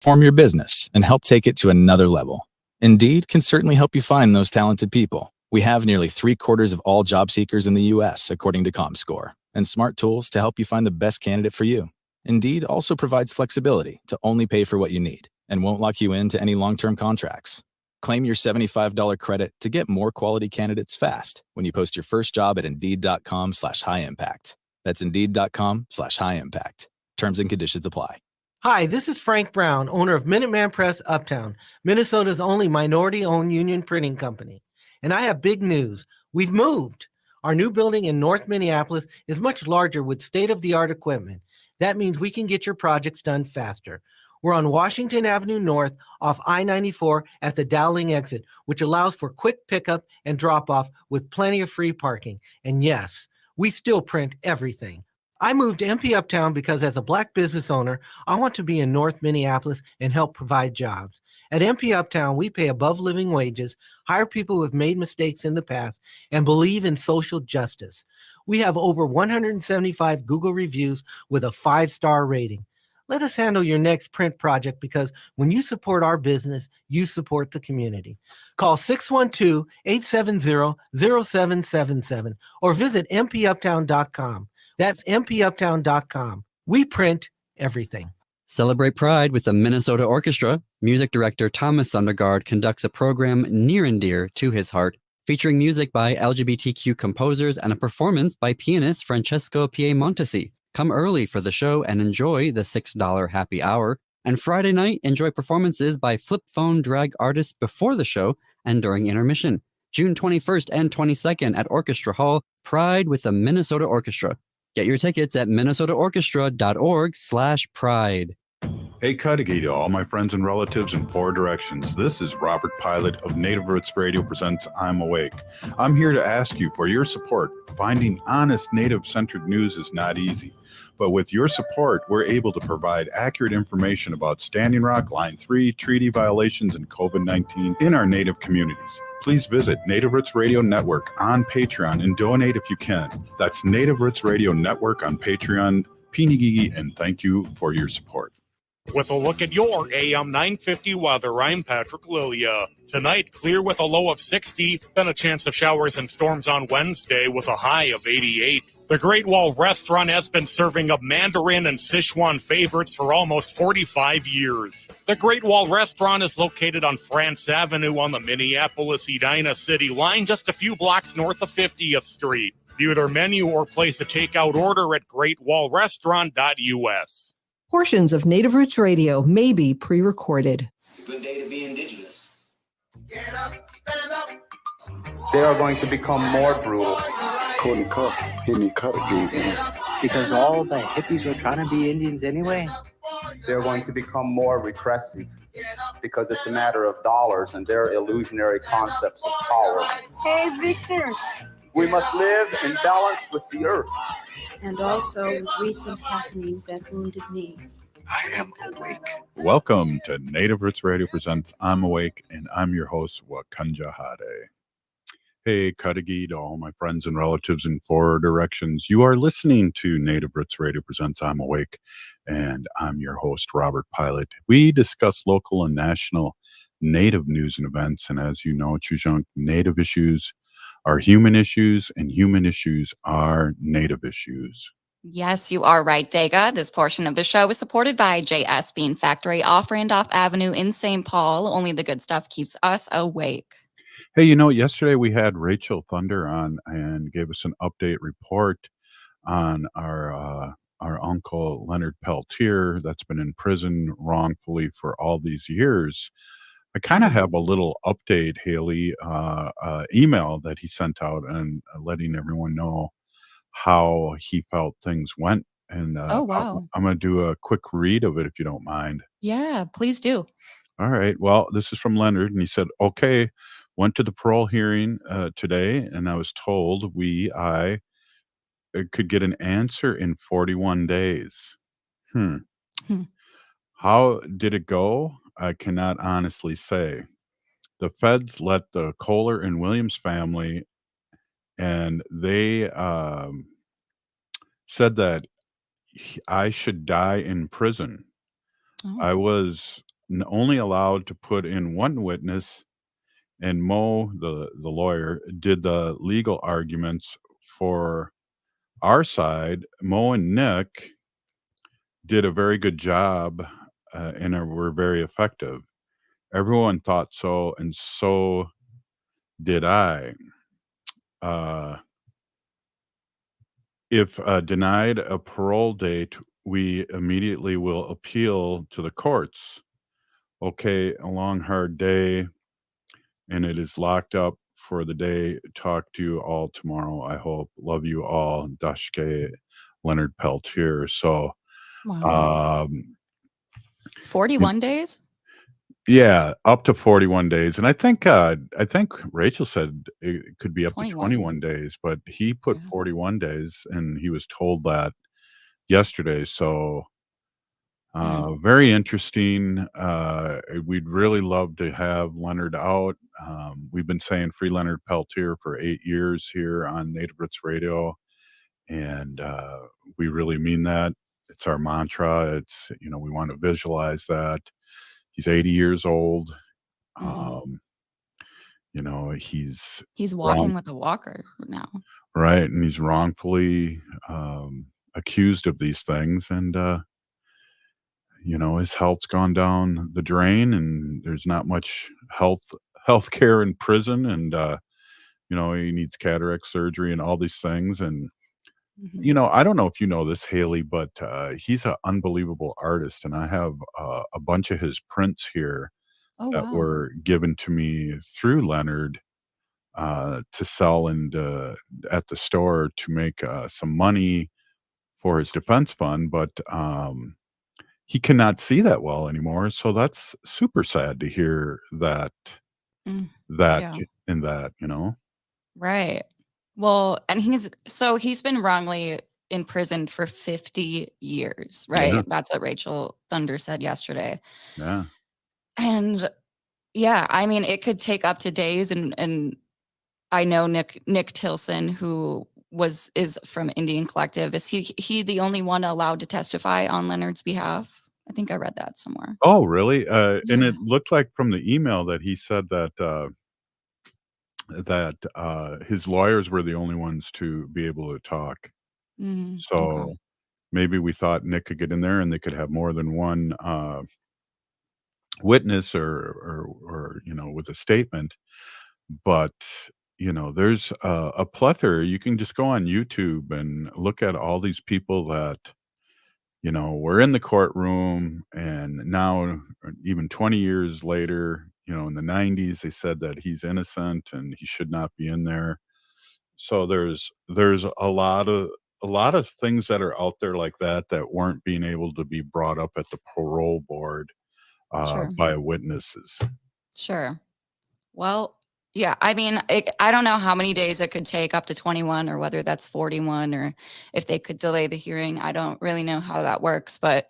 form your business, and help take it to another level. Indeed can certainly help you find those talented people. We have nearly 3/4 of all job seekers in the U.S., according to ComScore, and smart tools to help you find the best candidate for you. Indeed also provides flexibility to only pay for what you need and won't lock you into any long-term contracts. Claim your $75 credit to get more quality candidates fast when you post your first job at Indeed.com/high-impact. That's Indeed.com/high-impact. Terms and conditions apply. Hi, this is Frank Brown, owner of Minuteman Press Uptown, Minnesota's only minority-owned union printing company. And I have big news. We've moved. Our new building in North Minneapolis is much larger with state-of-the-art equipment. That means we can get your projects done faster. We're on Washington Avenue North off I-94 at the Dowling exit, which allows for quick pickup and drop-off with plenty of free parking. And yes, we still print everything. I moved to MP Uptown because as a Black business owner, I want to be in North Minneapolis and help provide jobs. At MP Uptown, we pay above living wages, hire people who have made mistakes in the past, and believe in social justice. We have over 175 Google reviews with a 5-star rating. Let us handle your next print project because when you support our business, you support the community. Call 612-870-0777 or visit mpuptown.com. That's mpuptown.com. We print everything. Celebrate Pride with the Minnesota Orchestra. Music director Thomas Sundergaard conducts a program near and dear to his heart, featuring music by LGBTQ composers and a performance by pianist Francesco Piemontesi. Come early for the show and enjoy the $6 happy hour. And Friday night, enjoy performances by flip phone drag artists before the show and during intermission. June 21st and 22nd at Orchestra Hall, Pride with the Minnesota Orchestra. Get your tickets at minnesotaorchestra.org/pride. Hey, Cudahy to all my friends and relatives in 4 directions. This is Robert Pilot of Native Roots Radio presents I'm Awake. I'm here to ask you for your support. Finding honest Native-centered news is not easy. But with your support, we're able to provide accurate information about Standing Rock, Line 3, treaty violations, and COVID-19 in our Native communities. Please visit Native Roots Radio Network on Patreon and donate if you can. That's Native Roots Radio Network on Patreon. Pinigigi, and thank you for your support. With a look at your AM 950 weather, I'm Patrick Lilia. Tonight, clear with a low of 60, then a chance of showers and storms on Wednesday with a high of 88. The Great Wall Restaurant has been serving up Mandarin and Sichuan favorites for almost 45 years. The Great Wall Restaurant is located on France Avenue on the Minneapolis-Edina City line, just a few blocks north of 50th Street. View their menu or place a takeout order at greatwallrestaurant.us. Portions of Native Roots Radio may be pre-recorded. It's a good day to be indigenous. Get up, stand up. They are going to become more brutal. Because all the hippies were trying to be Indians anyway. They're going to become more repressive because it's a matter of dollars and their illusionary concepts of power. Hey, Victor. We must live in balance with the earth. And also with recent happenings at Wounded Knee. I am awake. Welcome to Native Roots Radio presents I'm Awake, and I'm your host, Wakanja Hade. Hey, Cudahy to all my friends and relatives in 4 directions. You are listening to Native Roots Radio presents I'm Awake, and I'm your host, Robert Pilot. We discuss local and national Native news and events, and as you know, Chujunk, Native issues are human issues, and human issues are Native issues. Yes, you are right, Dega. This portion of the show is supported by JS Bean Factory off Randolph Avenue in St. Paul. Only the good stuff keeps us awake. Hey, you know, yesterday we had Rachel Thunder on and gave us an update report on our uncle Leonard Peltier that's been in prison wrongfully for all these years. I kind of have a little update, Haley, email that he sent out and letting everyone know how he felt things went. And Oh, wow. I'm going to do a quick read of it if you don't mind. Yeah, please do. All right. Well, this is from Leonard, and he said, okay, went to the parole hearing today, and I was told I could get an answer in 41 days. How did it go? I cannot honestly say. The feds let the Kohler and Williams family, and they said that I should die in prison. Oh. I was only allowed to put in one witness, and Mo, the lawyer, did the legal arguments for our side. Mo and Nick did a very good job and were very effective. Everyone thought so, and so did I. If denied a parole date, we immediately will appeal to the courts. Okay, a long, hard day, and it is locked up for the day. Talk to you all tomorrow, I hope. Love you all. Dashke Leonard Peltier. So, Wow. 41 days? yeah, up to 41 days. And I think Rachel said it could be up to 21 days, but he put 41 days, and he was told that yesterday. So, very interesting. We'd really love to have Leonard out. We've been saying free Leonard Peltier for 8 years here on Native Roots Radio, and we really mean that. It's our mantra. It's, we want to visualize that. He's 80 years old. He's walking with a walker now. Right, and he's wrongfully accused of these things, and his health's gone down the drain, and there's not much health care in prison, and he needs cataract surgery and all these things. And I don't know if you know this, Haley, but he's an unbelievable artist, and I have a bunch of his prints here that were given to me through Leonard to sell and at the store to make some money for his defense fund. But he cannot see that well anymore, so that's super sad to hear that Yeah. in that, Right. Well, and he's been wrongly imprisoned for 50 years, right? Yeah. That's what Rachel Thunder said yesterday. Yeah. And yeah, I mean, it could take up to days. And I know Nick Tilson, who is from Indian Collective. Is he the only one allowed to testify on Leonard's behalf? I think I read that somewhere. Oh, really? And it looked like from the email that he said that his lawyers were the only ones to be able to talk. So maybe we thought Nick could get in there and they could have more than one witness or with a statement. But there's a plethora. You can just go on YouTube and look at all these people that were in the courtroom, and now even 20 years later, in the 90s, they said that he's innocent and he should not be in there. So there's a lot of things that are out there like that weren't being able to be brought up at the parole board by witnesses. Sure. Well, yeah, I mean, I don't know how many days it could take, up to 21, or whether that's 41, or if they could delay the hearing. I don't really know how that works, but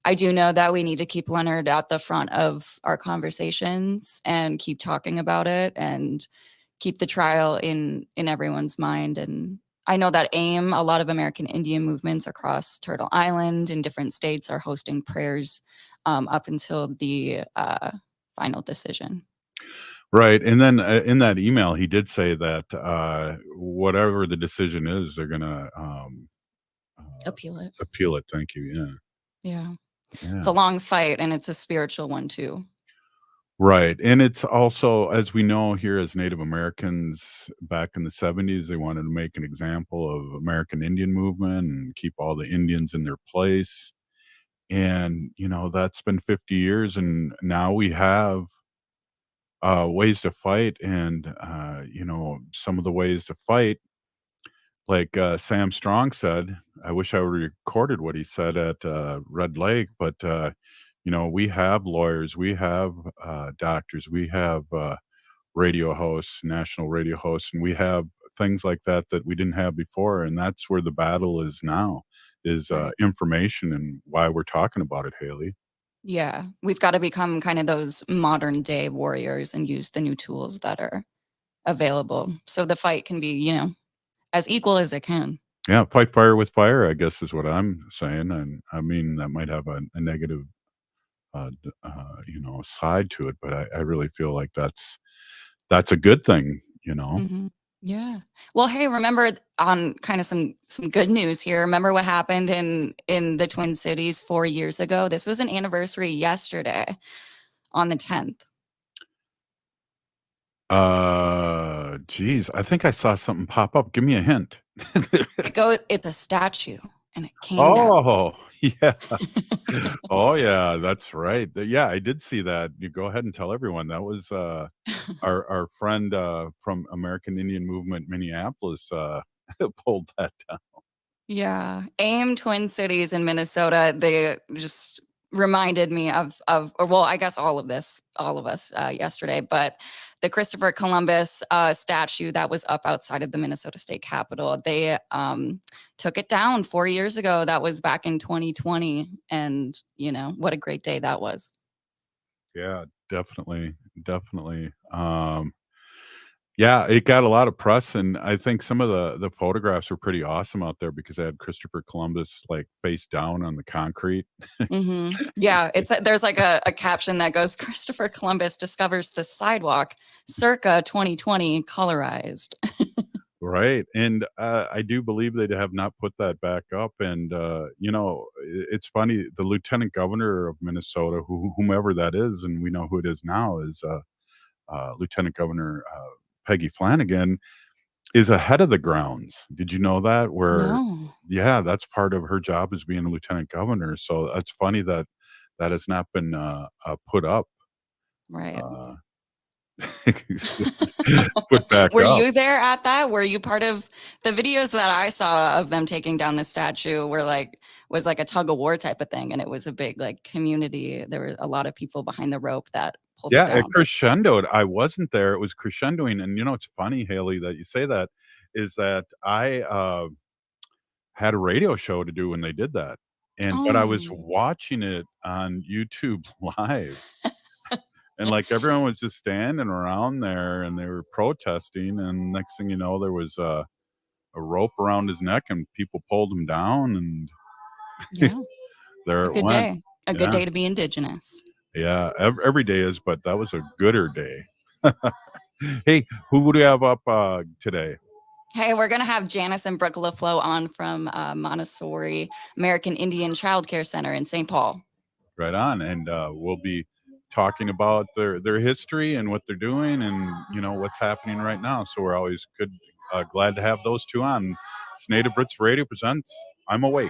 I do know that we need to keep Leonard at the front of our conversations and keep talking about it and keep the trial in everyone's mind. And I know that AIM, a lot of American Indian movements across Turtle Island in different states, are hosting prayers up until the final decision. Right. And then in that email, he did say that whatever the decision is, they're going to appeal it. Appeal it. Thank you. Yeah. It's a long fight, and it's a spiritual one too. Right. And it's also, as we know here as Native Americans back in the 70s, they wanted to make an example of American Indian movement and keep all the Indians in their place. And, that's been 50 years. And now we have ways to fight, and some of the ways to fight, like Sam Strong said. I wish I would have recorded what he said at Red Lake, but we have lawyers, we have doctors, we have radio hosts, national radio hosts, and we have things like that we didn't have before. And that's where the battle is now, is information, and why we're talking about it, Haley. Yeah, we've got to become kind of those modern day warriors and use the new tools that are available, so the fight can be, as equal as it can. Yeah, fight fire with fire, I guess, is what I'm saying. And I mean, that might have a negative, side to it, but I really feel like that's a good thing, you know. Mhm. Yeah. Well, hey, remember on kind of some good news here. Remember what happened in the Twin Cities 4 years ago? This was an anniversary yesterday on the 10th. Geez, I think I saw something pop up. Give me a hint. It's a statue and it came down. Oh, yeah. Oh, yeah, that's right. Yeah, I did see that. You go ahead and tell everyone. That was our friend from American Indian Movement Minneapolis pulled that down. Yeah. AIM Twin Cities in Minnesota, they just reminded me of or well, I guess all of us yesterday, but the Christopher Columbus statue that was up outside of the Minnesota State Capitol, they took it down 4 years ago. That was back in 2020. And, what a great day that was. Yeah, definitely. Yeah, it got a lot of press, and I think some of the photographs were pretty awesome out there because they had Christopher Columbus like face down on the concrete. Yeah, there's like a caption that goes, Christopher Columbus discovers the sidewalk circa 2020 colorized. Right, and I do believe they have not put that back up, and it's funny, the lieutenant governor of Minnesota, whomever that is, and we know who it is now, is Lieutenant Governor Peggy Flanagan, is ahead of the grounds. Did you know that? No. Yeah, that's part of her job as being a lieutenant governor. So that's funny that has not been put up. Right. Put back Were up. you there at that? Were you part of the videos that I saw of them taking down the statue? Was like a tug of war type of thing, and it was a big like community. There were a lot of people behind the rope that pulled it Yeah, down. it crescendoed. I wasn't there. It was crescendoing, and it's funny, Haley, that you say that. Is that I had a radio show to do when they did that, but I was watching it on YouTube Live. And like everyone was just standing around there and they were protesting, and next thing you know, there was a rope around his neck and people pulled him down, and Yeah. there A it good went. day. A good day to be Indigenous. Yeah, every day is, but that was a gooder day. Hey, who would we have up today? Hey, we're going to have Janice and Brook LaFloe on from Montessori American Indian Childcare Center in St. Paul. Right on, and we'll be talking about their history and what they're doing, and what's happening right now. So we're always glad to have those two on. It's Native Roots Radio presents I'm Awake.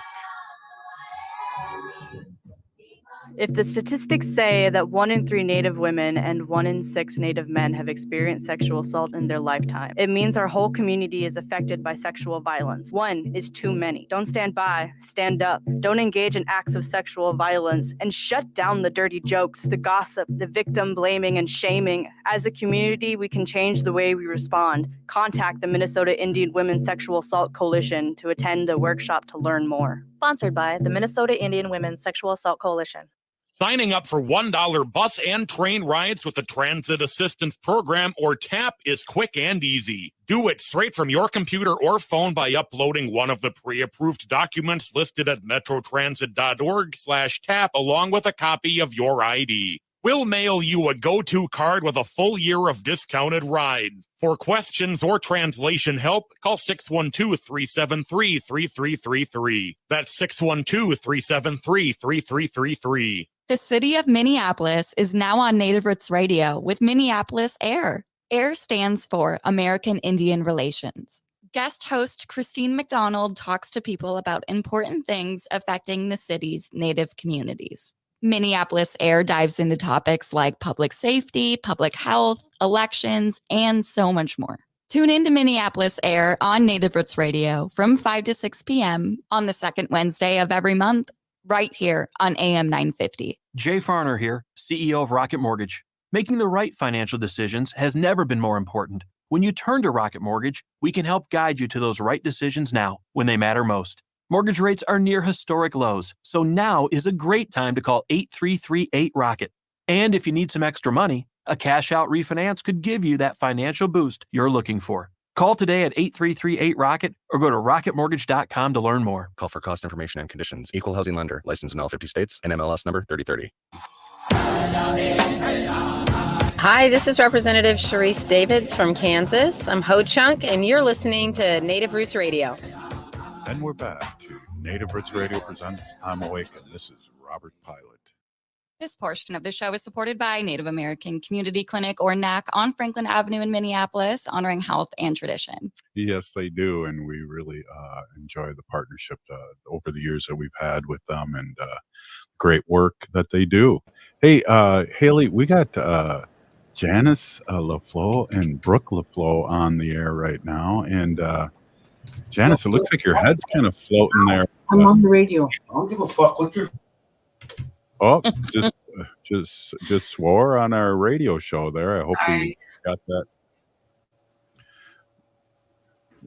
If the statistics say that 1 in 3 Native women and 1 in 6 Native men have experienced sexual assault in their lifetime, it means our whole community is affected by sexual violence. 1 is too many. Don't stand by, stand up. Don't engage in acts of sexual violence, and shut down the dirty jokes, the gossip, the victim blaming and shaming. As a community, we can change the way we respond. Contact the Minnesota Indian Women's Sexual Assault Coalition to attend a workshop to learn more. Sponsored by the Minnesota Indian Women's Sexual Assault Coalition. Signing up for $1 bus and train rides with the Transit Assistance Program, or TAP, is quick and easy. Do it straight from your computer or phone by uploading one of the pre-approved documents listed at metrotransit.org/TAP along with a copy of your ID. We'll mail you a go-to card with a full year of discounted rides. For questions or translation help, call 612-373-3333. That's 612-373-3333. The city of Minneapolis is now on Native Roots Radio with MIWRC. AIR stands for American Indian Relations. Guest host Christine McDonald talks to people about important things affecting the city's Native communities. MIWRC dives into topics like public safety, public health, elections, and so much more. Tune in to MIWRC on Native Roots Radio from 5 to 6 p.m. on the second Wednesday of every month, right here on AM 950. Jay Farner here, CEO of Rocket Mortgage. Making the right financial decisions has never been more important. When you turn to Rocket Mortgage, we can help guide you to those right decisions now, when they matter most. Mortgage rates are near historic lows, so now is a great time to call 8338-ROCKET. And if you need some extra money, a cash-out refinance could give you that financial boost you're looking for. Call today at 8338-ROCKET or go to rocketmortgage.com to learn more. Call for cost information and conditions. Equal housing lender. Licensed in all 50 states and MLS number 3030. Hi, this is Representative Sharice Davids from Kansas. I'm Ho Chunk, and you're listening to Native Roots Radio. And we're back to Native Roots Radio presents I'm Awake, and this is Robert Pilot. This portion of the show is supported by Native American Community Clinic, or NAC, on Franklin Avenue in Minneapolis, honoring health and tradition. Yes, they do, and we really enjoy the partnership over the years that we've had with them, and great work that they do. Hey, Haley, we got Janice LaFloe and Brook LaFloe on the air right now, and Janice, it looks like your head's kind of floating there. I'm on the radio. I don't give a fuck what you're. Oh, just swore on our radio show there. I hope we got that.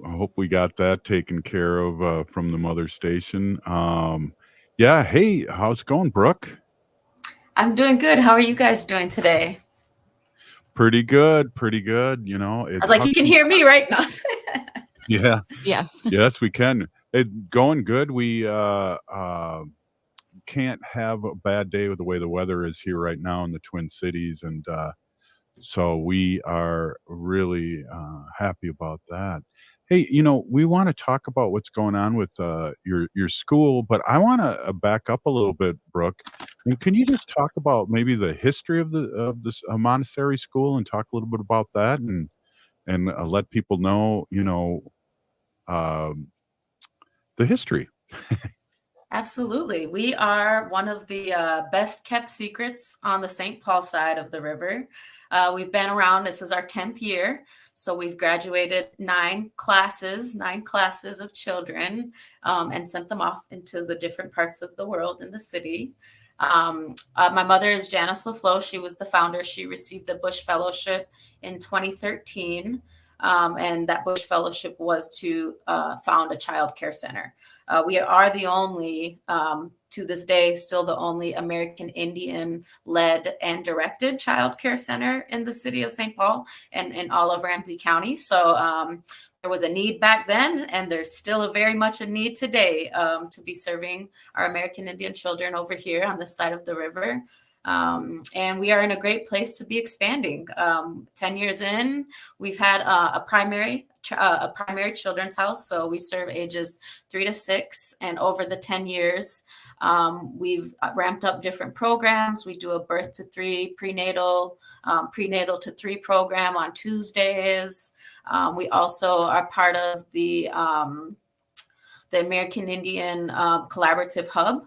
I hope we got that taken care of from the mother station. Yeah. Hey, how's it going, Brooke? I'm doing good. How are you guys doing today? Pretty good. Pretty good. You know, I was like, you can hear me right now. Yeah. Yes. Yes, we can. It's going good. We can't have a bad day with the way the weather is here right now in the Twin Cities, and so we are really happy about that. Hey, you know, we want to talk about what's going on with your school, but I want to back up a little bit, Brooke. And can you just talk about maybe the history of this Montessori school and talk a little bit about that, and let people know, you know, the history? Absolutely. We are one of the best kept secrets on the St. Paul side of the river. We've been around, this is our 10th year. So we've graduated 9 classes of children, and sent them off into the different parts of the world in the city. My mother is Janice LaFloe. She was the founder. She received a Bush Fellowship in 2013. And that Bush Fellowship was to found a childcare center. We are the only, to this day, still the only American Indian-led and directed childcare center in the city of St. Paul and in all of Ramsey County. So there was a need back then, and there's still very much a need today to be serving our American Indian children over here on this side of the river. And we are in a great place to be expanding. 10 years in, we've had a primary children's house. So we serve ages 3 to 6. And over the 10 years, we've ramped up different programs. We do a birth to 3 prenatal to 3 program on Tuesdays. We also are part of the American Indian Collaborative Hub.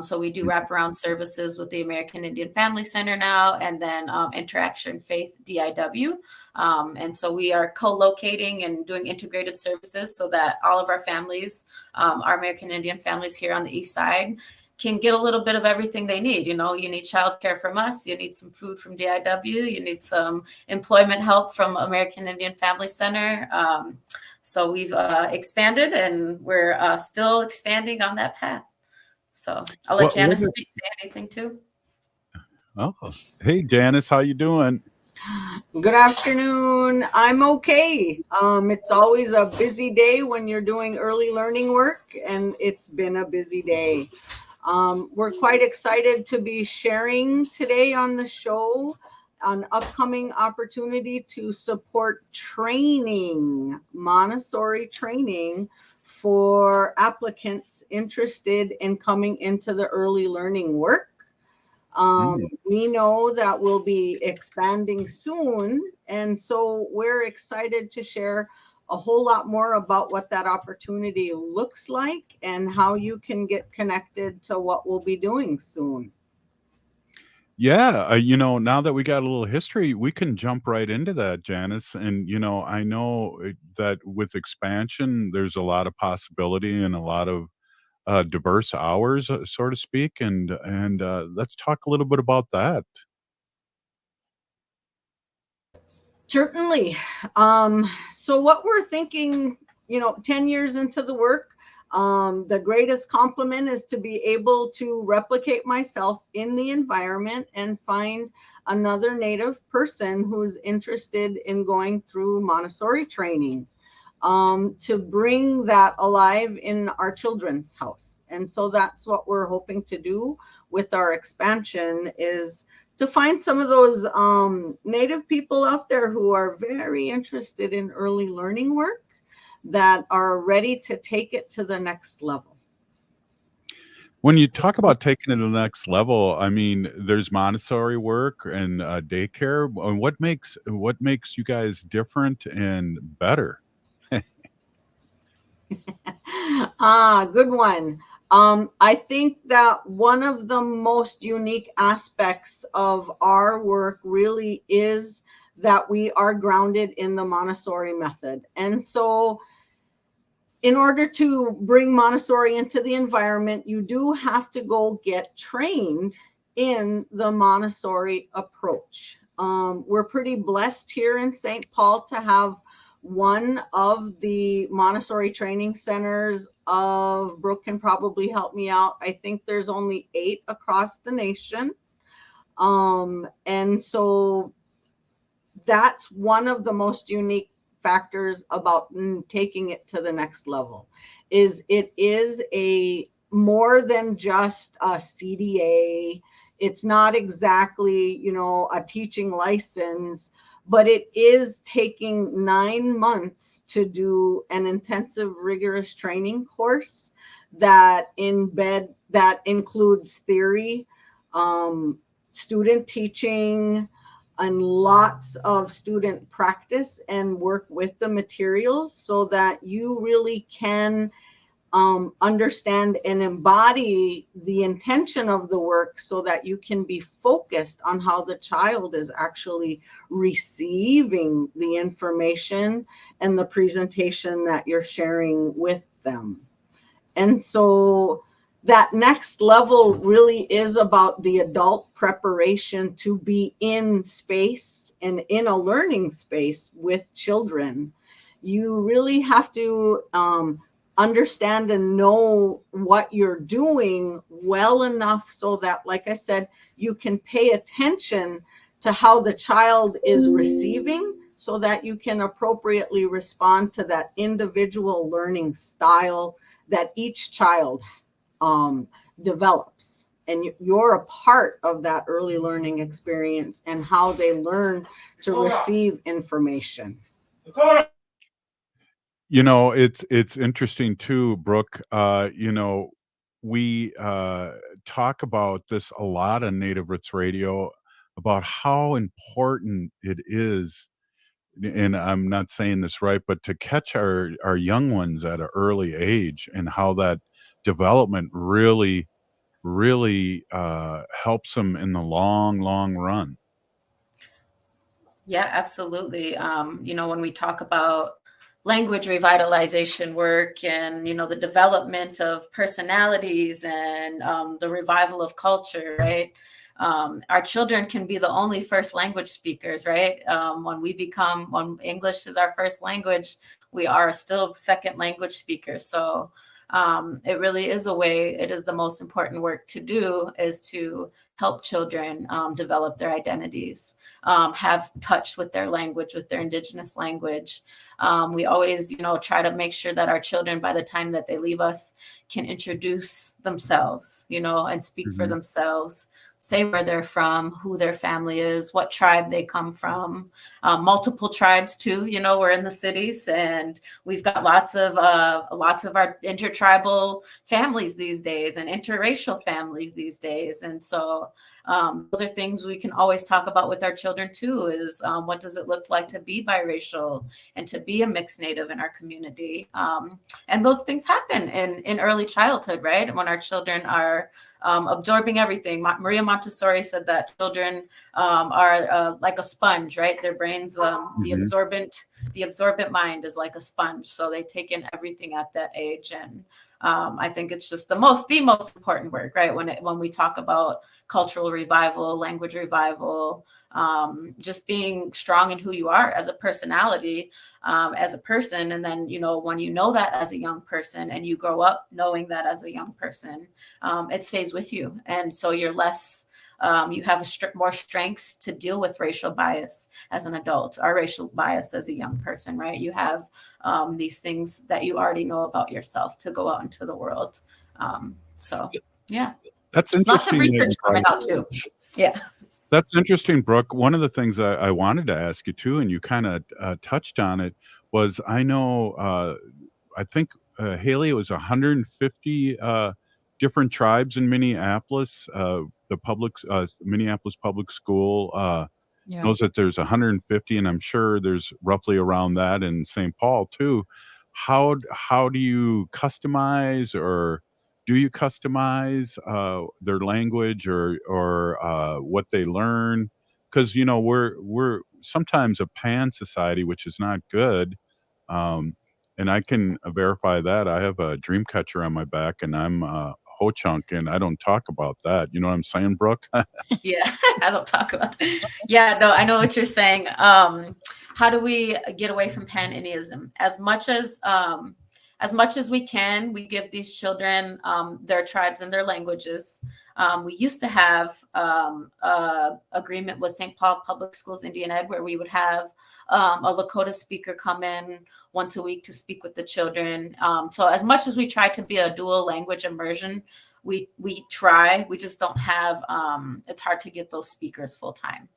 So we do wraparound services with the American Indian Family Center now, and then Interaction Faith DIW. And so we are co-locating and doing integrated services so that all of our families, our American Indian families here on the East Side, can get a little bit of everything they need. You know, you need childcare from us, you need some food from DIW, you need some employment help from American Indian Family Center. So we've expanded, and we're still expanding on that path. So I'll let Janice say anything too. Oh, hey Janice, how you doing? Good afternoon. I'm okay. It's always a busy day when you're doing early learning work, and it's been a busy day. We're quite excited to be sharing today on the show an upcoming opportunity to support training, Montessori training, for applicants interested in coming into the early learning work. We know that we'll be expanding soon, and so we're excited to share a whole lot more about what that opportunity looks like and how you can get connected to what we'll be doing soon. Yeah, you know, now that we got a little history, we can jump right into that, Janice. And, you know, I know that with expansion, there's a lot of possibility and a lot of diverse hours, so to speak. And let's talk a little bit about that. Certainly. So what we're thinking, you know, 10 years into the work, the greatest compliment is to be able to replicate myself in the environment and find another Native person who's interested in going through Montessori training, to bring that alive in our children's house. And so that's what we're hoping to do with our expansion, is to find some of those Native people out there who are very interested in early learning work that are ready to take it to the next level. When you talk about taking it to the next level, I mean, there's Montessori work and daycare. What makes you guys different and better? Good one. I think that one of the most unique aspects of our work really is that we are grounded in the Montessori method. And so in order to bring Montessori into the environment, you do have to go get trained in the Montessori approach. We're pretty blessed here in St. Paul to have one of the Montessori training centers of Brook can probably help me out. I think there's only 8 across the nation. And so that's one of the most unique factors about taking it to the next level. Is it is a more than just a CDA. It's not exactly, you know, a teaching license, but it is taking 9 months to do an intensive, rigorous training course that includes theory, student teaching, and lots of student practice and work with the materials so that you really can understand and embody the intention of the work so that you can be focused on how the child is actually receiving the information and the presentation that you're sharing with them. And so that next level really is about the adult preparation to be in space and in a learning space with children. You really have to understand and know what you're doing well enough so that, like I said, you can pay attention to how the child is receiving so that you can appropriately respond to that individual learning style that each child develops. And you're a part of that early learning experience and how they learn to receive information. You know, it's interesting too, Brooke. You know, we talk about this a lot on Native Roots Radio about how important it is, and I'm not saying this right, but to catch our young ones at an early age and how that development really helps them in the long run. Yeah, absolutely. You know, when we talk about language revitalization work and, you know, the development of personalities and the revival of culture, right? Our children can be the only first language speakers, right? When English is our first language, we are still second language speakers. So it really is it is the most important work to do, is to help children develop their identities, have touch with their language, with their indigenous language. We always, you know, try to make sure that our children, by the time that they leave us, can introduce themselves, you know, and speak for themselves, say where they're from, who their family is, what tribe they come from, multiple tribes too. You know, we're in the cities and we've got lots of our intertribal families these days and interracial families these days. And so those are things we can always talk about with our children too, is what does it look like to be biracial and to be a mixed Native in our community? And those things happen in early childhood, right? When our children are absorbing everything. Maria Montessori said that children are like a sponge, right? Their brains, the absorbent mind is like a sponge. So they take in everything at that age. And I think it's just the most important work, right? When we talk about cultural revival, language revival, just being strong in who you are as a personality, as a person. And then, you know, when you know that as a young person and you grow up knowing that as a young person, it stays with you. And so you're less, you have more strengths to deal with racial bias as an adult, or racial bias as a young person, right? You have these things that you already know about yourself to go out into the world. So, yeah. That's interesting. Lots of research coming out too. Yeah. That's interesting, Brooke. One of the things I wanted to ask you too, and you kind of touched on it, was I know, I think, Haley, it was 150 different tribes in Minneapolis. The Minneapolis Public School Yeah. knows that there's 150, and I'm sure there's roughly around that in St. Paul too. How do you customize, or do you customize their language or what they learn? Because we're sometimes a pan society, which is not good. And I can verify that. I have a dream catcher on my back, and I'm ho chunk, and I don't talk about that. You know what I'm saying, Brooke? Yeah, I don't talk about that. Yeah, no, I know what you're saying. How do we get away from pan-Indianism? As much as we can, we give these children their tribes and their languages. We used to have agreement with St. Paul Public Schools Indian Ed, where we would have a Lakota speaker come in once a week to speak with the children. So as much as we try to be a dual language immersion, we try. We just don't have. It's hard to get those speakers full time.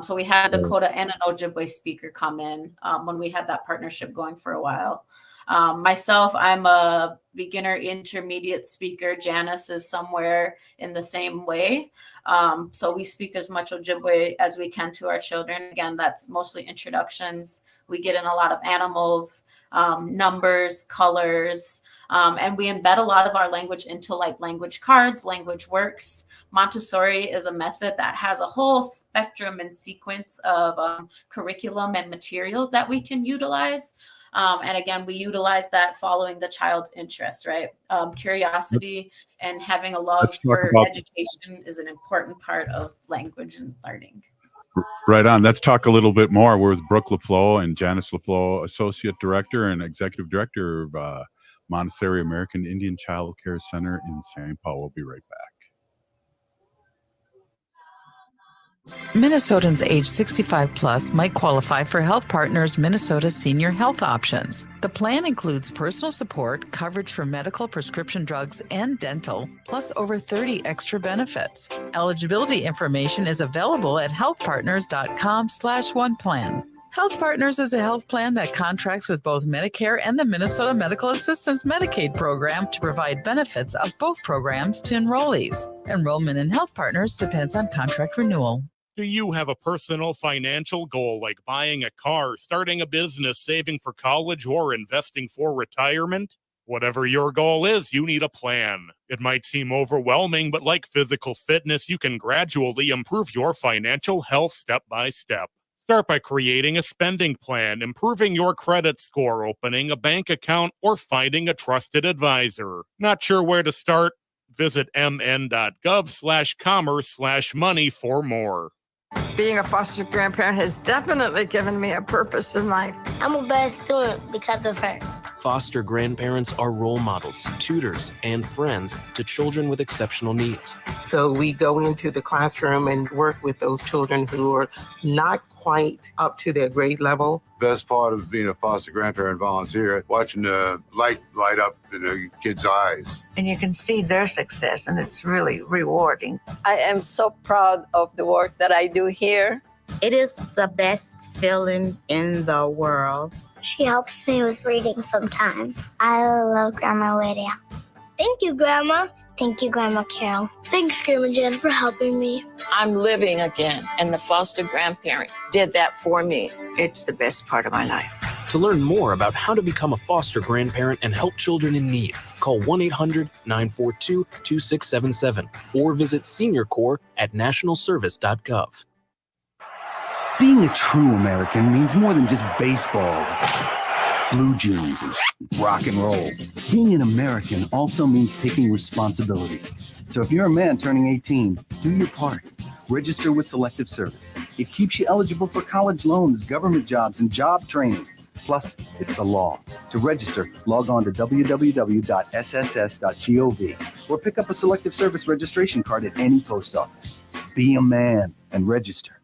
So we had a Dakota and an Ojibwe speaker come in when we had that partnership going for a while. Myself, I'm a beginner intermediate speaker. Janice is somewhere in the same way. So we speak as much Ojibwe as we can to our children. Again, that's mostly introductions. We get in a lot of animals, numbers, colors, and we embed a lot of our language into like language cards, language works. Montessori is a method that has a whole spectrum and sequence of curriculum and materials that we can utilize. And again, we utilize that following the child's interest, right? Curiosity and having a love for education is an important part of language and learning. Right on. Let's talk a little bit more. We're with Brook LaFloe and Janice LaFloe, Associate Director and Executive Director of Montessori American Indian Childcare Center in St. Paul. We'll be right back. Minnesotans age 65 plus might qualify for Health Partners Minnesota Senior Health Options. The plan includes personal support, coverage for medical, prescription drugs, and dental, plus over 30 extra benefits. Eligibility information is available at healthpartners.com/oneplan. Health Partners is a health plan that contracts with both Medicare and the Minnesota Medical Assistance Medicaid program to provide benefits of both programs to enrollees. Enrollment in Health Partners depends on contract renewal. Do you have a personal financial goal like buying a car, starting a business, saving for college, or investing for retirement? Whatever your goal is, you need a plan. It might seem overwhelming, but like physical fitness, you can gradually improve your financial health step by step. Start by creating a spending plan, improving your credit score, opening a bank account, or finding a trusted advisor. Not sure where to start? Visit mn.gov/commerce/money for more. Being a foster grandparent has definitely given me a purpose in life. I'm a best student because of her. Foster grandparents are role models, tutors, and friends to children with exceptional needs. So we go into the classroom and work with those children who are not quite up to their grade level. Best part of being a foster grandparent volunteer, watching the light up in the kids' eyes. And you can see their success, and it's really rewarding. I am so proud of the work that I do here. It is the best feeling in the world. She helps me with reading sometimes. I love Grandma Lydia. Thank you, Grandma. Thank you, Grandma Carol. Thanks, Grandma Jen, for helping me. I'm living again, and the foster grandparent did that for me. It's the best part of my life. To learn more about how to become a foster grandparent and help children in need, call 1-800-942-2677 or visit SeniorCorps at nationalservice.gov. Being a true American means more than just baseball, blue jeans, and rock and roll. Being an American also means taking responsibility. So if you're a man turning 18, do your part. Register with Selective Service. It keeps you eligible for college loans, government jobs, and job training. Plus, it's the law. To register, log on to www.sss.gov or pick up a Selective Service registration card at any post office. Be a man and register.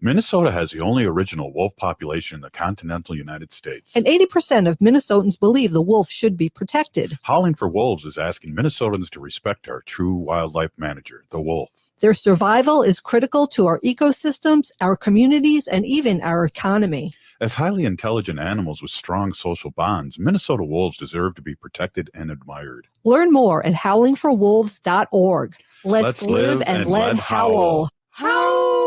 Minnesota has the only original wolf population in the continental United States. And 80% of Minnesotans believe the wolf should be protected. Howling for Wolves is asking Minnesotans to respect our true wildlife manager, the wolf. Their survival is critical to our ecosystems, our communities, and even our economy. As highly intelligent animals with strong social bonds, Minnesota wolves deserve to be protected and admired. Learn more at howlingforwolves.org. Let's live and let howl. Howl!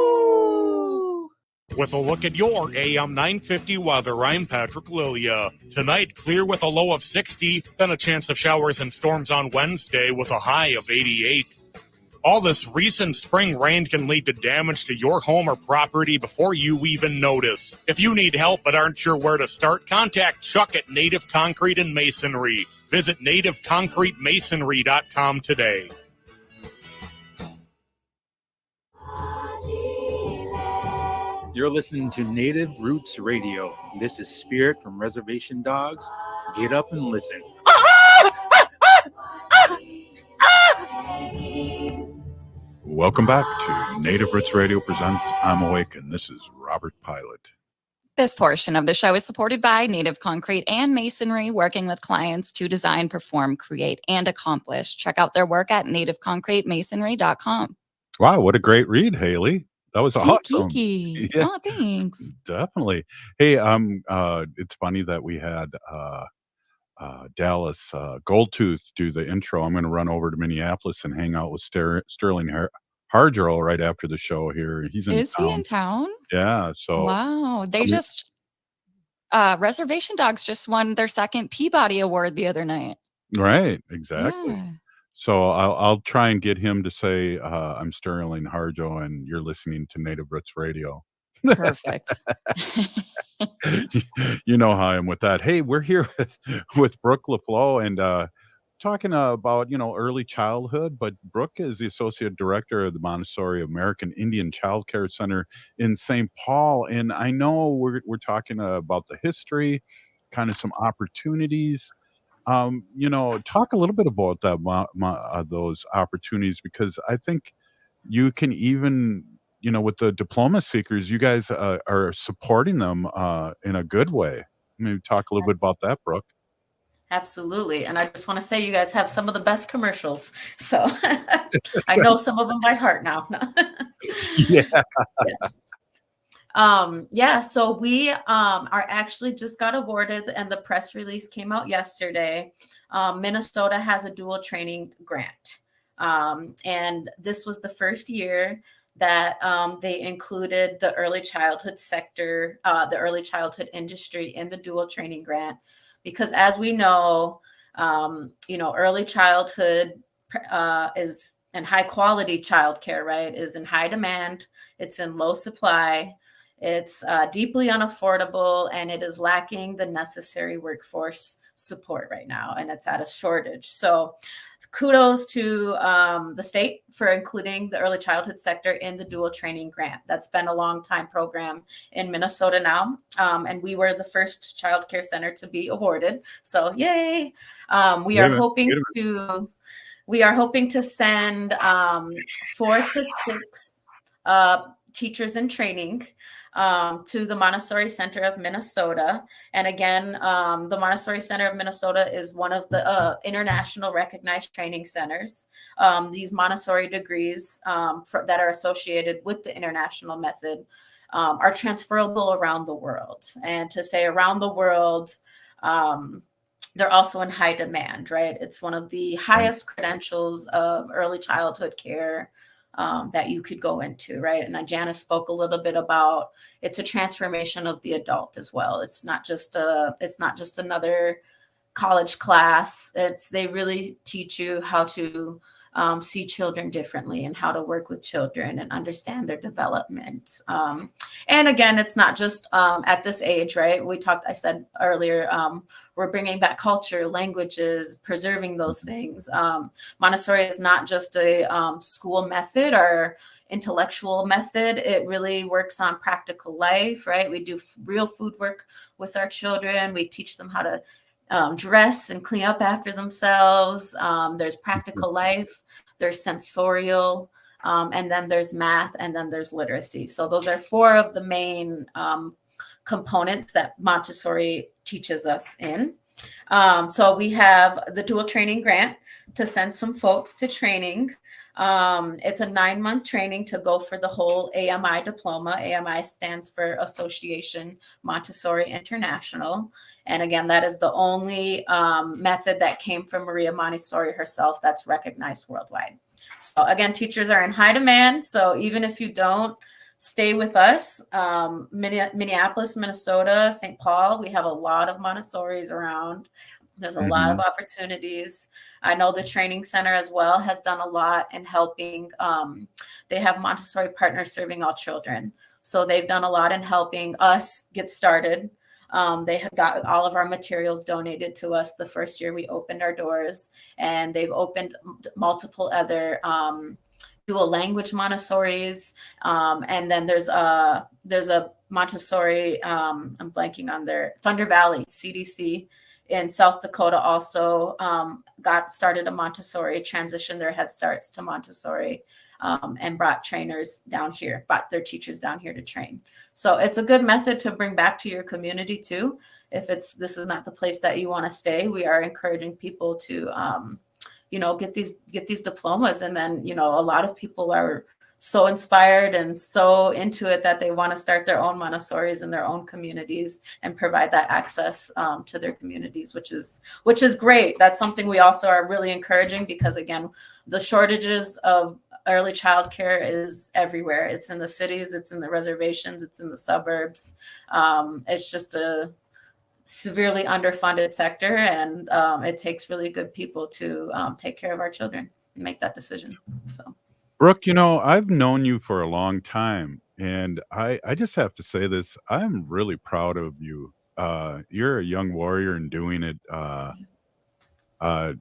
With a look at your AM 950 weather, I'm Patrick Lilia. Tonight, clear with a low of 60, then a chance of showers and storms on Wednesday with a high of 88. All this recent spring rain can lead to damage to your home or property before you even notice. If you need help but aren't sure where to start, contact Chuck at Native Concrete and Masonry. Visit nativeconcretemasonry.com today. You're listening to Native Roots Radio. This is Spirit from Reservation Dogs. Get up and listen. Welcome back to Native Roots Radio presents I'm Awake, and this is Robert Pilot. This portion of the show is supported by Native Concrete and Masonry, working with clients to design, perform, create, and accomplish. Check out their work at nativeconcretemasonry.com. Wow, what a great read, Haley. That was awesome. Kiki. Yeah. Oh, thanks. Definitely. Hey, it's funny that we had Dallas Goldtooth do the intro. I'm going to run over to Minneapolis and hang out with Sterling Hardrow right after the show here. He's in Is town. he in town? Yeah. So Wow. They just Reservation Dogs just won their second Peabody Award the other night. right, exactly. Yeah. So I'll try and get him to say I'm Sterling Harjo and you're listening to Native Roots Radio. Perfect. You know how I am with that. Hey, we're here with Brook LaFloe and talking about early childhood. But Brook is the associate director of the Montessori American Indian Childcare Center in St. Paul, and I know we're talking about the history, kind of some opportunities. Talk a little bit about that, those opportunities, because I think you can even, with the diploma seekers, you guys are supporting them in a good way. Maybe talk a little bit about that, Brooke. Absolutely. And I just want to say you guys have some of the best commercials. So I know some of them by heart now. Yeah. Yes. So we are actually just got awarded, and the press release came out yesterday. Minnesota has a dual training grant. And this was the first year that they included the early childhood sector, the early childhood industry in the dual training grant. Because as we know, early childhood is, and high quality childcare, right, is in high demand. It's in low supply. It's deeply unaffordable, and it is lacking the necessary workforce support right now, and it's at a shortage. So kudos to the state for including the early childhood sector in the dual training grant. That's been a long time program in Minnesota now, and we were the first child care center to be awarded. So yay! We are hoping to send 4 to 6 teachers in training to the Montessori Center of Minnesota. And again, the Montessori Center of Minnesota is one of the international recognized training centers. These Montessori degrees that are associated with the international method are transferable around the world. And to say around the world, they're also in high demand, right? It's one of the highest credentials of early childhood care that you could go into, right? And Janice spoke a little bit about it's a transformation of the adult as well. It's not just another college class. They really teach you how to see children differently and how to work with children and understand their development. And again, it's not just at this age, right? I said earlier, we're bringing back culture, languages, preserving those things. Montessori is not just a school method or intellectual method. It really works on practical life, right? We do real food work with our children. We teach them how to dress and clean up after themselves. There's practical life. There's sensorial. and then there's math, and then there's literacy. So those are four of the main components that Montessori teaches us in. So we have the dual training grant to send some folks to training. It's a 9-month training to go for the whole AMI diploma. AMI stands for Association Montessori International. And again, that is the only method that came from Maria Montessori herself that's recognized worldwide. So again, teachers are in high demand. So even if you don't stay with us, Minneapolis, Minnesota, St. Paul, we have a lot of Montessoris around. There's a lot of opportunities. I know the training center as well has done a lot in helping. They have Montessori partners serving all children. So they've done a lot in helping us get started. They have got all of our materials donated to us the first year we opened our doors, and they've opened multiple other dual language Montessoris. And then there's a Montessori, I'm blanking on their Thunder Valley CDC in South Dakota also got started a Montessori, transitioned their Head Starts to Montessori, and brought trainers down here, brought their teachers down here to train. So it's a good method to bring back to your community too. If this is not the place that you want to stay, we are encouraging people to, get these diplomas. And then, a lot of people are so inspired and so into it that they want to start their own Montessoris in their own communities and provide that access to their communities, which is great. That's something we also are really encouraging, because again, the shortages of early childcare is everywhere. It's in the cities, it's in the reservations, it's in the suburbs. It's just a severely underfunded sector, and it takes really good people to take care of our children and make that decision. So, Brooke, I've known you for a long time, and I just have to say this. I'm really proud of you. You're a young warrior in doing it.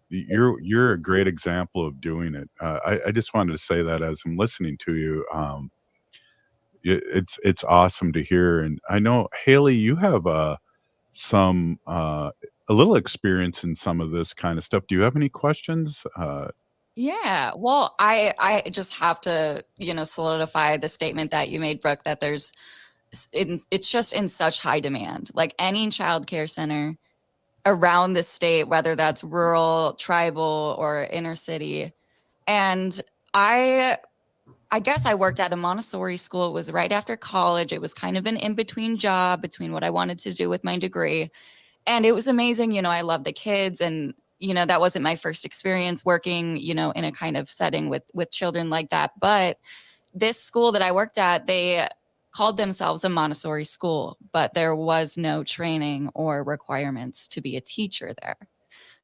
You're a great example of doing it. I just wanted to say that as I'm listening to you. It's awesome to hear. And I know, Haley, you have a little experience in some of this kind of stuff. Do you have any questions? Yeah, well, I just have to, solidify the statement that you made, Brooke, that it's just in such high demand. Like any childcare center around the state, whether that's rural, tribal, or inner city. And I guess I worked at a Montessori school. It was right after college. It was kind of an in-between job between what I wanted to do with my degree. And it was amazing. I love the kids, and that wasn't my first experience working, in a kind of setting with children like that. But this school that I worked at, they called themselves a Montessori school, but there was no training or requirements to be a teacher there.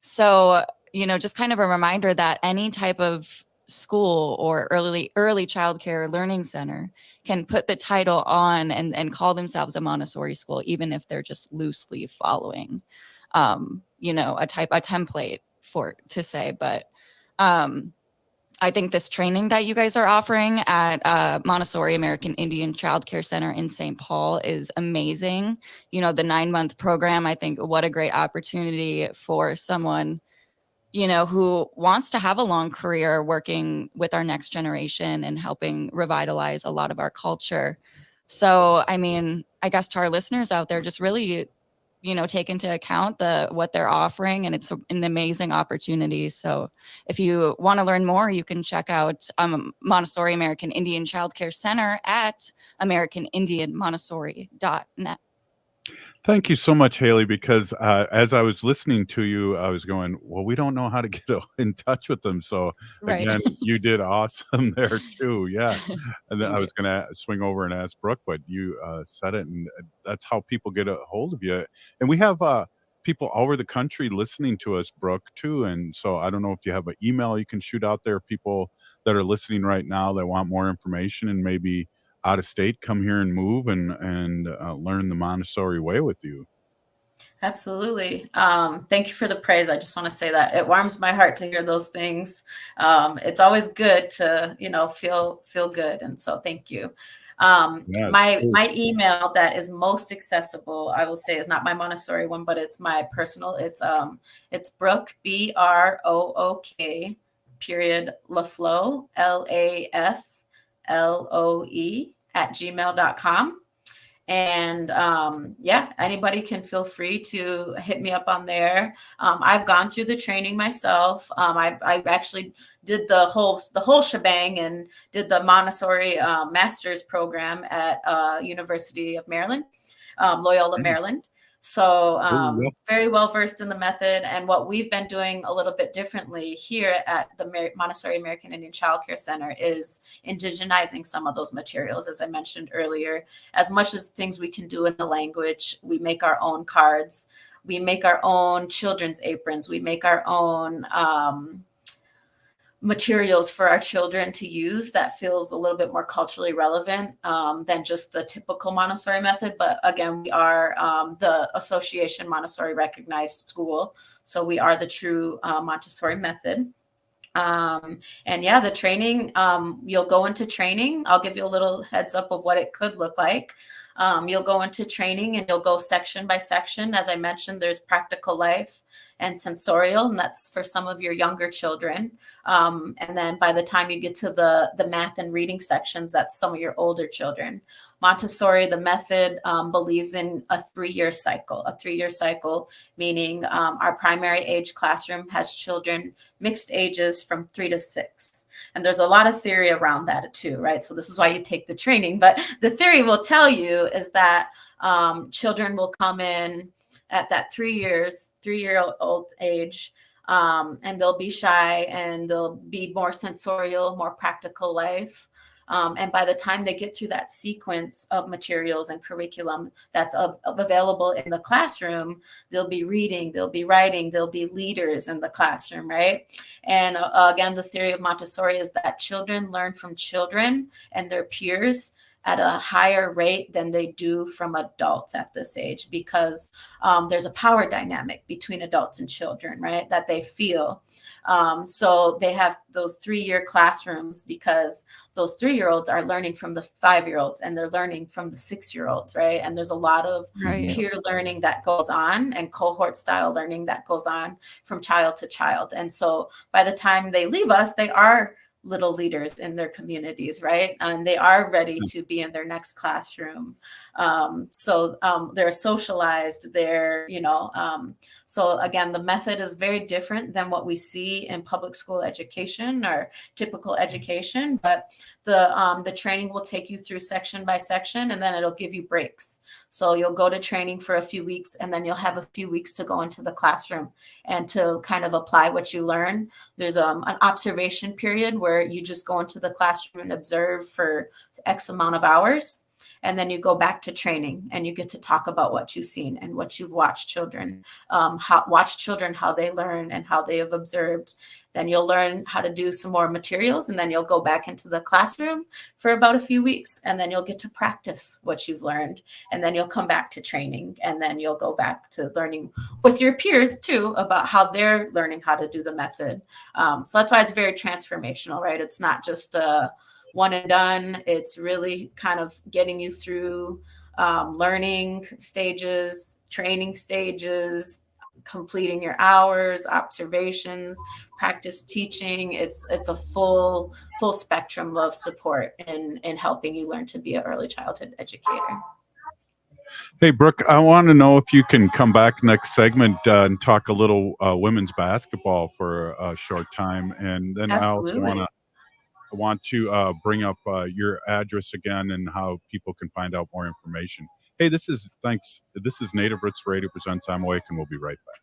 So, just kind of a reminder that any type of school or early childcare learning center can put the title on and call themselves a Montessori school, even if they're just loosely following a template to say. But I think this training that you guys are offering at Montessori American Indian Childcare Center in St. Paul is amazing. The 9-month program, I think what a great opportunity for someone, who wants to have a long career working with our next generation and helping revitalize a lot of our culture. So, I guess to our listeners out there, just really take into account what they're offering, and it's an amazing opportunity. So if you want to learn more, you can check out Montessori American Indian Childcare Center at americanindianmontessori.net. Thank you so much, Haley, because as I was listening to you, I was going, well, we don't know how to get in touch with them. So Right. again, you did awesome there too. Yeah. And then Thank I was going to swing over and ask Brooke, but you said it, and that's how people get a hold of you. And we have people all over the country listening to us, Brooke, too. And so I don't know if you have an email you can shoot out there, people that are listening right now that want more information and maybe out of state, come here and move and learn the Montessori way with you. Absolutely. Thank you for the praise. I just want to say that it warms my heart to hear those things. It's always good to, feel good. And so thank you. My email that is most accessible, I will say, is not my Montessori one, but it's my personal. It's Brook, BROOK, period, LaFloe, LAFLOE LOE@gmail.com. And anybody can feel free to hit me up on there. I've gone through the training myself. I actually did the whole shebang and did the Montessori master's program at University of Maryland, Loyola, Maryland. So very well versed in the method. And what we've been doing a little bit differently here at the Montessori American Indian Childcare Center is indigenizing some of those materials. As I mentioned earlier, as much as things we can do in the language, we make our own cards, we make our own children's aprons, we make our own materials for our children to use that feels a little bit more culturally relevant than just the typical Montessori method. But again, we are the Association Montessori recognized school. So we are the true Montessori method. The training, you'll go into training. I'll give you a little heads up of what it could look like. You'll go into training and you'll go section by section. As I mentioned, there's practical life and sensorial, and that's for some of your younger children. And then by the time you get to the math and reading sections, that's some of your older children. Montessori, the method, believes in a 3-year cycle. A 3-year cycle, meaning our primary age classroom has children mixed ages from 3 to 6. And there's a lot of theory around that too, right? So this is why you take the training. But the theory will tell you is that children will come in at that 3-year-old age, and they'll be shy and they'll be more sensorial, more practical life. And by the time they get through that sequence of materials and curriculum that's available in the classroom, they'll be reading, they'll be writing, they'll be leaders in the classroom, right? And again, the theory of Montessori is that children learn from children and their peers at a higher rate than they do from adults at this age, because there's a power dynamic between adults and children, right, that they feel. So they have those 3-year classrooms because those 3-year-olds are learning from the 5-year-olds and they're learning from the 6-year-olds, right? And there's a lot of peer learning that goes on and cohort style learning that goes on from child to child. And so by the time they leave us, they are little leaders in their communities, right? And they are ready to be in their next classroom. So they're socialized, so again, the method is very different than what we see in public school education or typical education, but the training will take you through section by section, and then it'll give you breaks. So you'll go to training for a few weeks, and then you'll have a few weeks to go into the classroom and to kind of apply what you learn. There's an observation period where you just go into the classroom and observe for X amount of hours. And then you go back to training and you get to talk about what you've seen and what you've watched children, how they learn and how they have observed. Then you'll learn how to do some more materials, and then you'll go back into the classroom for about a few weeks, and then you'll get to practice what you've learned. And then you'll come back to training, and then you'll go back to learning with your peers too about how they're learning how to do the method. So that's why it's very transformational, right? It's not just one and done. It's really kind of getting you through learning stages, training stages, completing your hours, observations, practice teaching. It's a full spectrum of support in helping you learn to be an early childhood educator. Hey, Brooke, I want to know if you can come back next segment and talk a little women's basketball for a short time. And then Absolutely. I also want to bring up your address again and how people can find out more information. Hey, this is Native Roots Radio presents I'm Awake, and we'll be right back.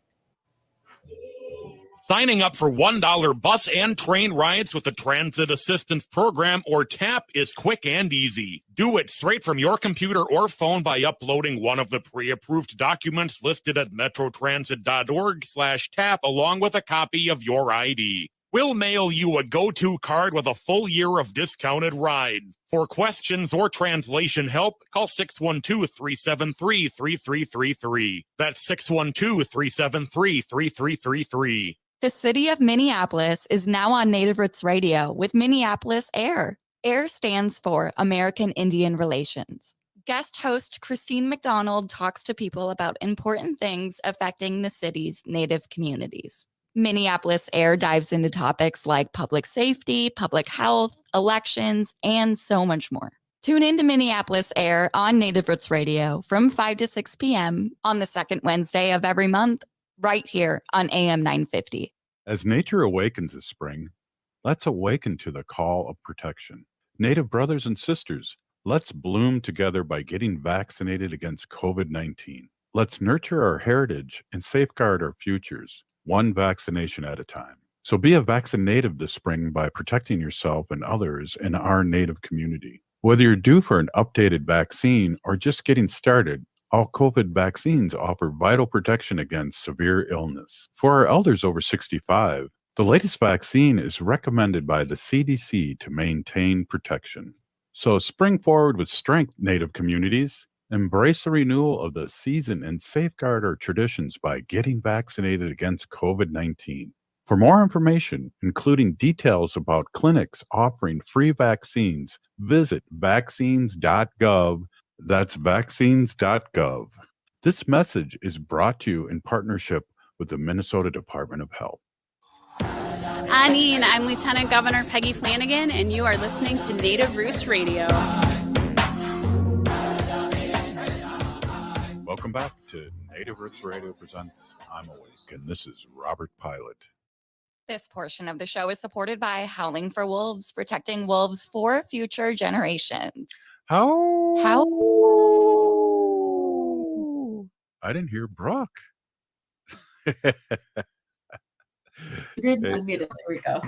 Signing up for $1 bus and train rides with the Transit Assistance Program, or TAP, is quick and easy. Do it straight from your computer or phone by uploading one of the pre-approved documents listed at metrotransit.org/TAP along with a copy of your ID. We'll mail you a go-to card with a full year of discounted rides. For questions or translation help, call 612-373-3333. That's 612-373-3333. The city of Minneapolis is now on Native Roots Radio with Minneapolis AIR. AIR stands for American Indian Relations. Guest host Christine McDonald talks to people about important things affecting the city's Native communities. Minneapolis Air dives into topics like public safety, public health, elections, and so much more. Tune in to Minneapolis Air on Native Roots Radio from 5 to 6 p.m. on the second Wednesday of every month, right here on AM 950. As nature awakens this spring, let's awaken to the call of protection. Native brothers and sisters, let's bloom together by getting vaccinated against COVID-19. Let's nurture our heritage and safeguard our futures, one vaccination at a time. So be a vaccinative this spring by protecting yourself and others in our Native community. Whether you're due for an updated vaccine or just getting started, all COVID vaccines offer vital protection against severe illness. For our elders over 65, the latest vaccine is recommended by the CDC to maintain protection. So spring forward with strength, Native communities. Embrace the renewal of the season and safeguard our traditions by getting vaccinated against COVID-19. For more information, including details about clinics offering free vaccines, visit vaccines.gov. That's vaccines.gov. This message is brought to you in partnership with the Minnesota Department of Health. Anine, I'm Lieutenant Governor Peggy Flanagan, and you are listening to Native Roots Radio. Welcome back to Native Roots Radio presents I'm Awake, and this is Robert Pilot. This portion of the show is supported by Howling for Wolves, protecting wolves for future generations. How? I didn't hear Brook. You did unmute it. There we go.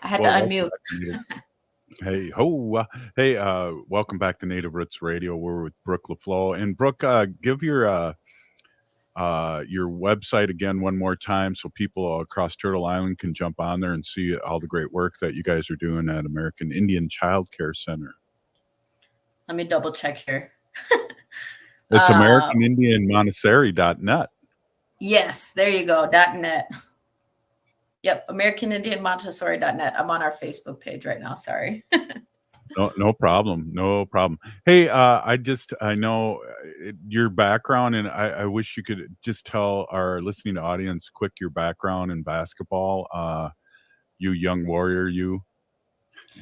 I had to unmute. Hey, welcome back to Native Roots Radio. We're with Brook LaFloe. And Brook, give your website again one more time so people across Turtle Island can jump on there and see all the great work that you guys are doing at American Indian Childcare Center. Let me double check here. It's AmericanIndianMontessori.net. Yes, there you go. .net. Yep, AmericanIndianMontessori.net. I'm on our Facebook page right now. Sorry. No problem. No problem. Hey, I know your background, and I wish you could just tell our listening audience quick your background in basketball. You young warrior, you.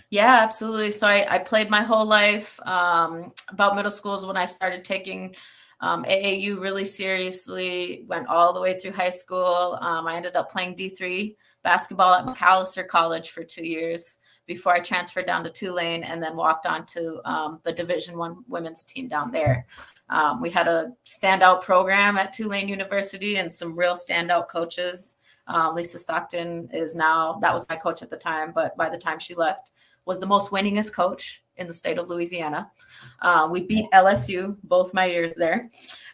Yeah, absolutely. So I played my whole life. About middle school is when I started taking AAU really seriously, went all the way through high school. I ended up playing D3 basketball at McAllister College for 2 years before I transferred down to Tulane and then walked on to the Division I women's team down there. We had a standout program at Tulane University and some real standout coaches. Lisa Stockton that was my coach at the time, but by the time she left, was the most winningest coach in the state of Louisiana. We beat LSU both my years there.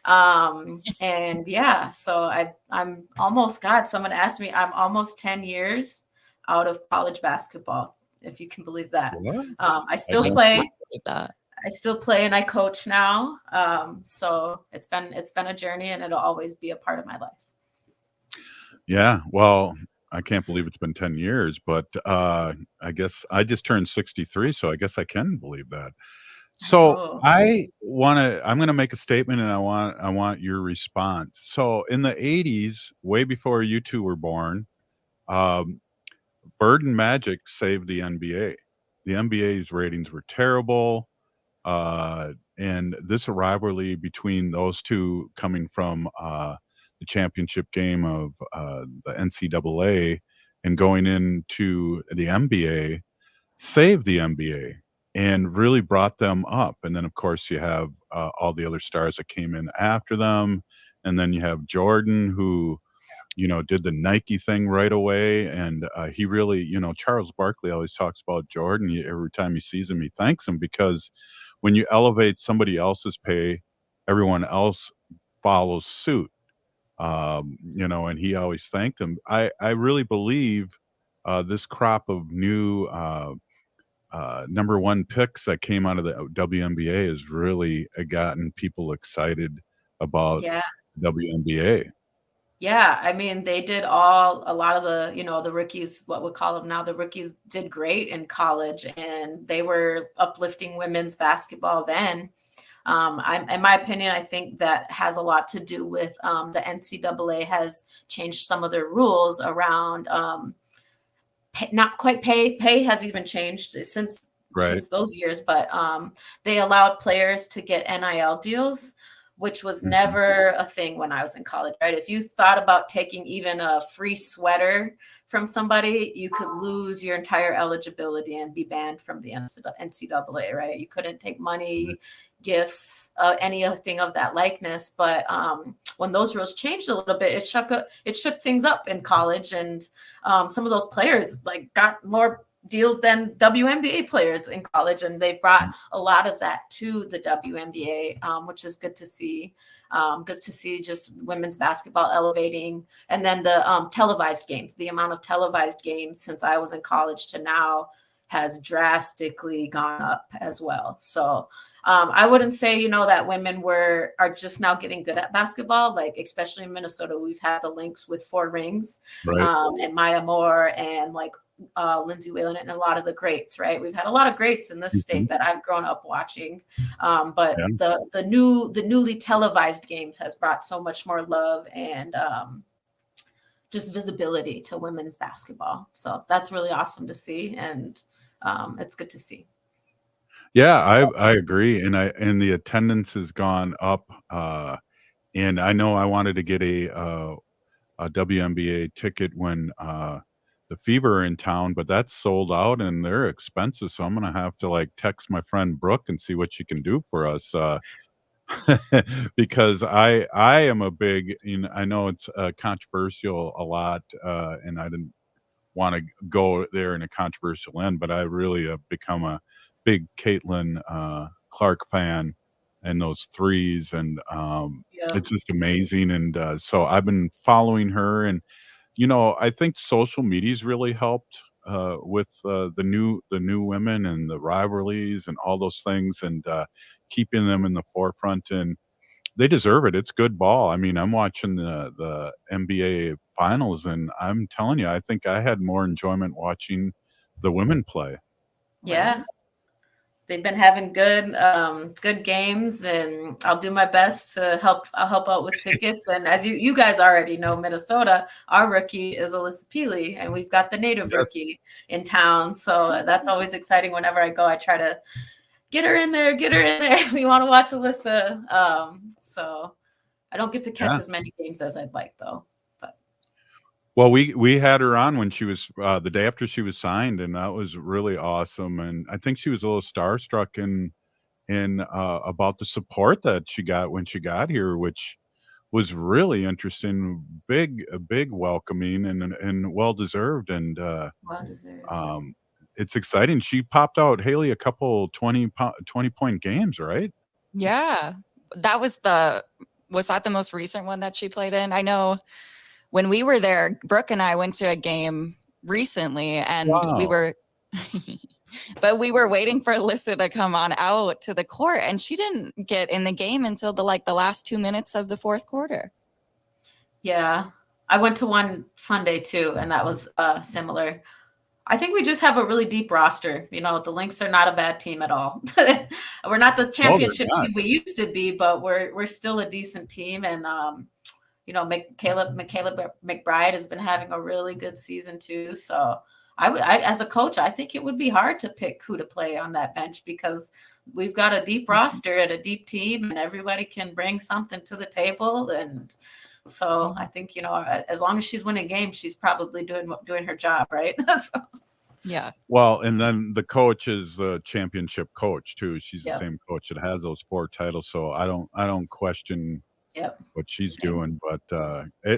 And yeah, so I'm almost, someone asked me, I'm almost 10 years out of college basketball, if you can believe that. I still play. I still play and I coach now. So it's been a journey, and it'll always be a part of my life. Yeah, well, I can't believe it's been 10 years, but I guess I just turned 63, so I guess I can believe that. So I'm going to make a statement, and I want your response. So in the 80s, way before you two were born, Bird and Magic saved the NBA. The NBA's ratings were terrible. And this rivalry between those two coming from the championship game of the NCAA and going into the NBA saved the NBA and really brought them up. And then, of course, you have all the other stars that came in after them. And then you have Jordan, who, did the Nike thing right away. And he really, Charles Barkley always talks about Jordan. Every time he sees him, he thanks him, because when you elevate somebody else's pay, everyone else follows suit. And he always thanked him. I really believe this crop of new number one picks that came out of the WNBA has really gotten people excited about WNBA. Yeah, I mean, they did a lot of the, the rookies, what we call them now, the rookies did great in college, and they were uplifting women's basketball then. In my opinion, I think that has a lot to do with the NCAA has changed some of their rules around not quite pay. Pay has even changed since those years, but they allowed players to get NIL deals, which was never a thing when I was in college, right? If you thought about taking even a free sweater from somebody, you could lose your entire eligibility and be banned from the NCAA, right? You couldn't take money, gifts, anything of that likeness. But when those rules changed a little bit, it shook things up in college, and some of those players like got more deals than WNBA players in college, and they brought a lot of that to the WNBA, which is good to see. Good to see just women's basketball elevating. And then the televised games, the amount of televised games since I was in college to now has drastically gone up as well. So I wouldn't say, that women are just now getting good at basketball, like especially in Minnesota. We've had the links with 4 Rings and Maya Moore and like Lindsay Whalen and a lot of the greats, right? We've had a lot of greats in this state that I've grown up watching. But the newly televised games has brought so much more love and just visibility to women's basketball. So that's really awesome to see, and it's good to see. Yeah, I agree, and the attendance has gone up. And I know I wanted to get a WNBA ticket when the Fever are in town, but that's sold out and they're expensive. So I'm gonna have to like text my friend Brook and see what she can do for us. Because I am a big, I know it's controversial a lot, and I didn't want to go there in a controversial end, but I really have become a big Caitlin Clark fan and those threes, and it's just amazing. And so I've been following her, and I think social media's really helped with the new women and the rivalries and all those things, and keeping them in the forefront. And they deserve it. It's good ball. I mean, I'm watching the NBA finals, and I'm telling you, I think I had more enjoyment watching the women play. Yeah. They've been having good games, and I'll do my best to help out with tickets. And as you guys already know, Minnesota, our rookie is Alyssa Peely, and we've got the native rookie in town. So that's always exciting. Whenever I go, I try to get her in there. We want to watch Alyssa. So I don't get to catch as many games as I'd like, though. Well, we had her on when she was the day after she was signed, and that was really awesome. And I think she was a little starstruck in about the support that she got when she got here, which was really interesting. Big welcoming and well deserved. And it's exciting. She popped out, Haley, a couple 20-point games, right? Yeah, was that the most recent one that she played in? I know. When we were there, Brooke and I went to a game recently, and we were waiting for Alyssa to come on out to the court, and she didn't get in the game until the last 2 minutes of the fourth quarter. Yeah, I went to one Sunday too, and that was similar. I think we just have a really deep roster. The Lynx are not a bad team at all. We're not the championship team we used to be, but we're still a decent team, and Michaela McBride has been having a really good season too. So I as a coach, I think it would be hard to pick who to play on that bench, because we've got a deep roster and a deep team, and everybody can bring something to the table. And so I think, as long as she's winning games, she's probably doing her job, right? So. Yeah. Well, and then the coach is the championship coach too. She's the same coach that has those 4 titles. So I don't question what she's doing, but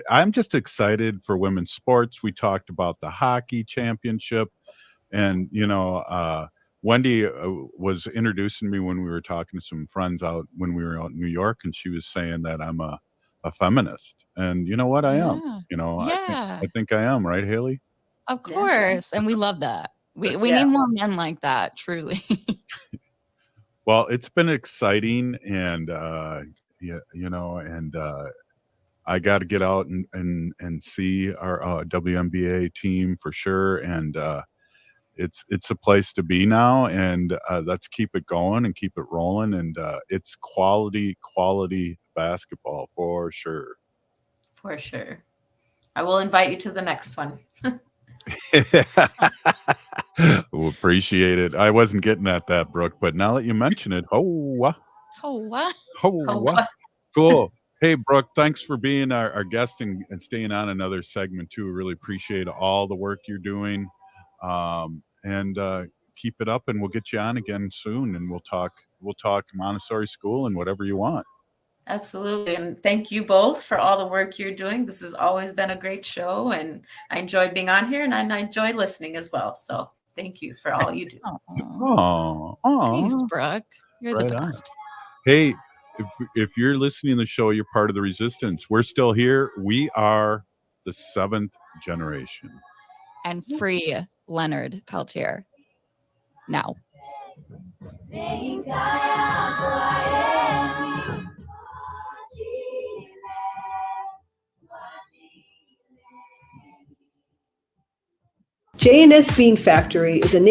I'm just excited for women's sports. We talked about the hockey championship, and Wendy was introducing me when we were talking to some friends when we were out in New York, and she was saying that I'm a feminist, and you know what, I am. I think I am, right, Haley? Of course, and we love that. We need more men like that, truly. Well, it's been exciting, and I got to get out and see our WNBA team for sure. And it's a place to be now, and let's keep it going and keep it rolling. And it's quality basketball for sure. For sure. I will invite you to the next one. Well, appreciate it. I wasn't getting at that, Brooke, but now that you mention it, what? Cool. Hey, Brooke, thanks for being our guest and staying on another segment too. Really appreciate all the work you're doing, and keep it up. And we'll get you on again soon, and we'll talk Montessori school and whatever you want. Absolutely. And thank you both for all the work you're doing. This has always been a great show, and I enjoyed being on here, and I enjoy listening as well. So thank you for all you do. Thanks, Brooke. You're the Right on. best. Hey, if you're listening to the show, you're part of the resistance. We're still here. We are the 7th generation. And free Leonard Peltier. Now. J&S Bean Factory is a native